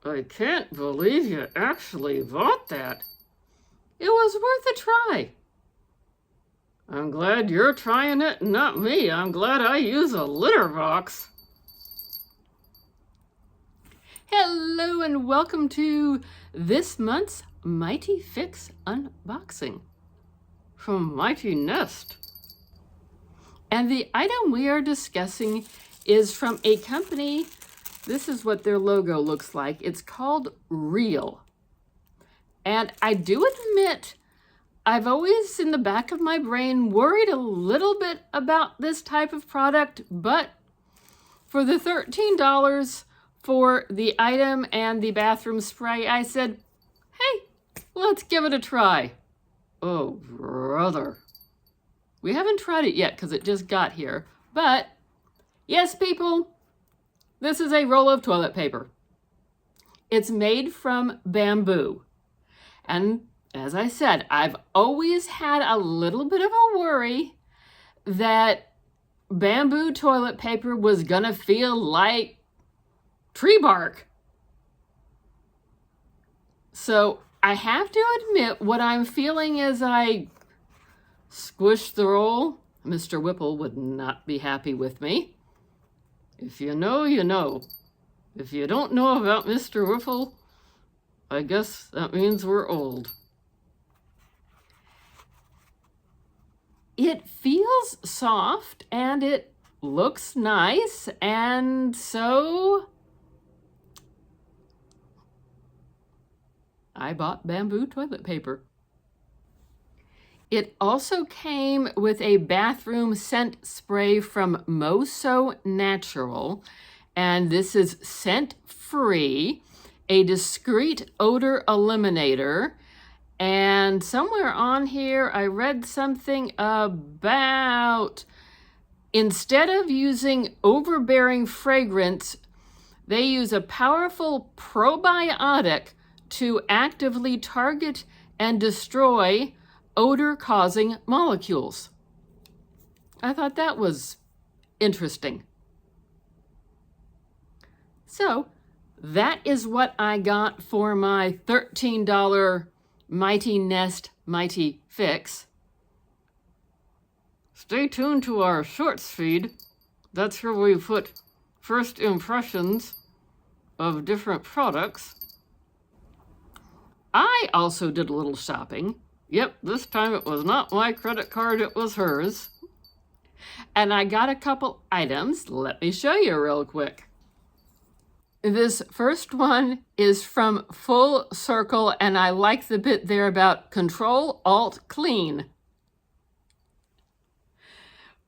I can't believe you actually bought that. It was worth a try. I'm glad you're trying it, not me. I'm glad I use a litter box. Hello and welcome to this month's Mighty Fix unboxing from Mighty Nest. And the item we are discussing is from a company. This is what their logo looks like. It's called Real. And I do admit, I've always in the back of my brain worried a little bit about this type of product, but for the $13 for the item and the bathroom spray, I said, hey, let's give it a try. Oh, brother. We haven't tried it yet because it just got here, but yes, people, this is a roll of toilet paper. It's made from bamboo. And as I said, I've always had a little bit of a worry that bamboo toilet paper was gonna feel like tree bark. So I have to admit what I'm feeling as I squish the roll. Mr. Whipple would not be happy with me. If you know, you know. If you don't know about Mr. Whipple, I guess that means we're old. It feels soft and it looks nice, and so I bought bamboo toilet paper. It also came with a bathroom scent spray from Moso Natural, and this is scent-free, a discreet odor eliminator. And somewhere on here, I read something about instead of using overbearing fragrance, they use a powerful probiotic to actively target and destroy odor-causing molecules. I thought that was interesting. So that is what I got for my $13 Mighty Nest Mighty Fix. Stay tuned to our shorts feed. That's where we put first impressions of different products. I also did a little shopping. Yep, this time it was not my credit card, it was hers. And I got a couple items. Let me show you real quick. This first one is from Full Circle, and I like the bit there about Control, Alt, Clean.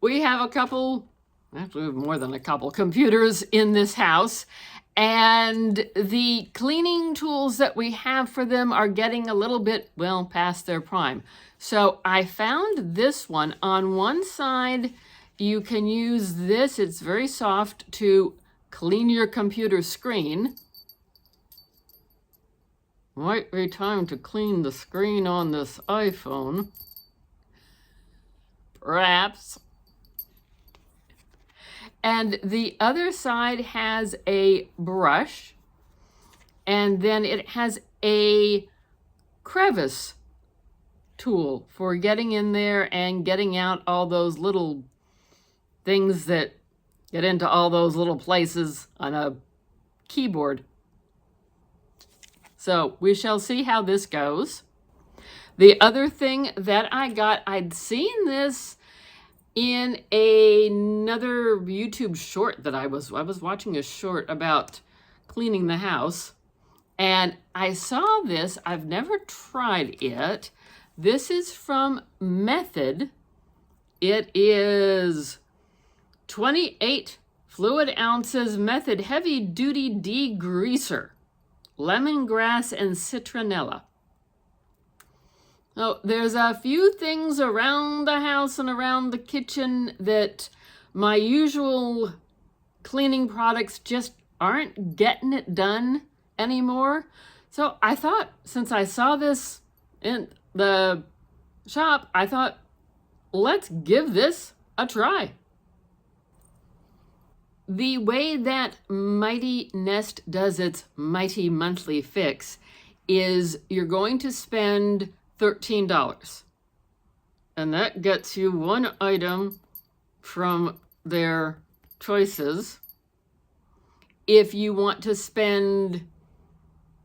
We have a couple, actually more than a couple, computers in this house, and the cleaning tools that we have for them are getting a little bit, well, past their prime. So I found this one. On one side, you can use this, it's very soft, to clean your computer screen. Might be time to clean the screen on this iPhone. Perhaps. And the other side has a brush, and then it has a crevice tool for getting in there and getting out all those little things that get into all those little places on a keyboard. So we shall see how this goes. The other thing that I got, I'd seen this in another YouTube short that I was watching a short about cleaning the house, and I saw this. I've never tried it. This is from Method. It is 28 fluid ounces Method Heavy Duty Degreaser, lemongrass and citronella. So there's a few things around the house and around the kitchen that my usual cleaning products just aren't getting it done anymore. So I thought, since I saw this in the shop, I thought, let's give this a try. the way that Mighty Nest does its Mighty Monthly Fix is you're going to spend $13. And that gets you one item from their choices. If you want to spend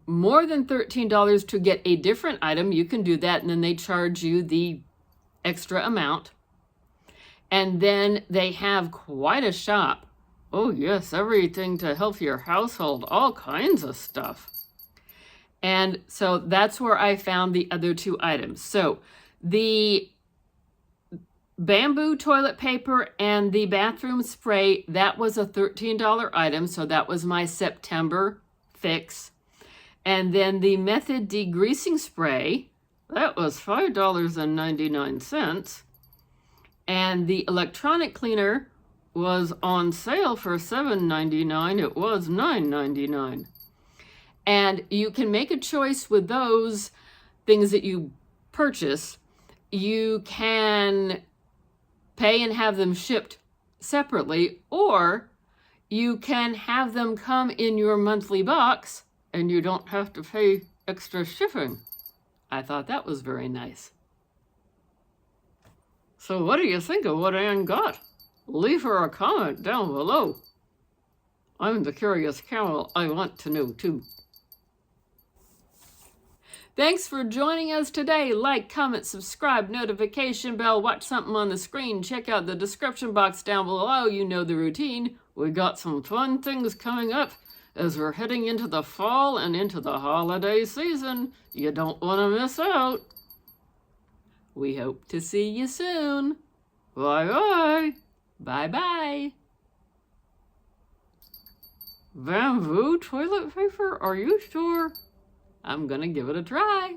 more than $13 to get a different item, you can do that, and then they charge you the extra amount. And then they have quite a shop. Oh yes, everything to help your household, all kinds of stuff. And so that's where I found the other two items. So the bamboo toilet paper and the bathroom spray, that was a $13 item, so that was my September fix. And then the Method degreasing spray, that was $5.99. And the electronic cleaner was on sale for $7.99. It was $9.99. And you can make a choice with those things that you purchase. You can pay and have them shipped separately, or you can have them come in your monthly box and you don't have to pay extra shipping. I thought that was very nice. So what do you think of what Anne got? Leave her a comment down below. I'm the curious camel. I want to know too. Thanks for joining us today. Like, comment, subscribe, notification bell, watch something on the screen, check out the description box down below. You know the routine. We got some fun things coming up as we're heading into the fall and into the holiday season. You don't want to miss out. We hope to see you soon. Bye-bye. Bye-bye. Bamboo toilet paper? Are you sure? I'm gonna give it a try.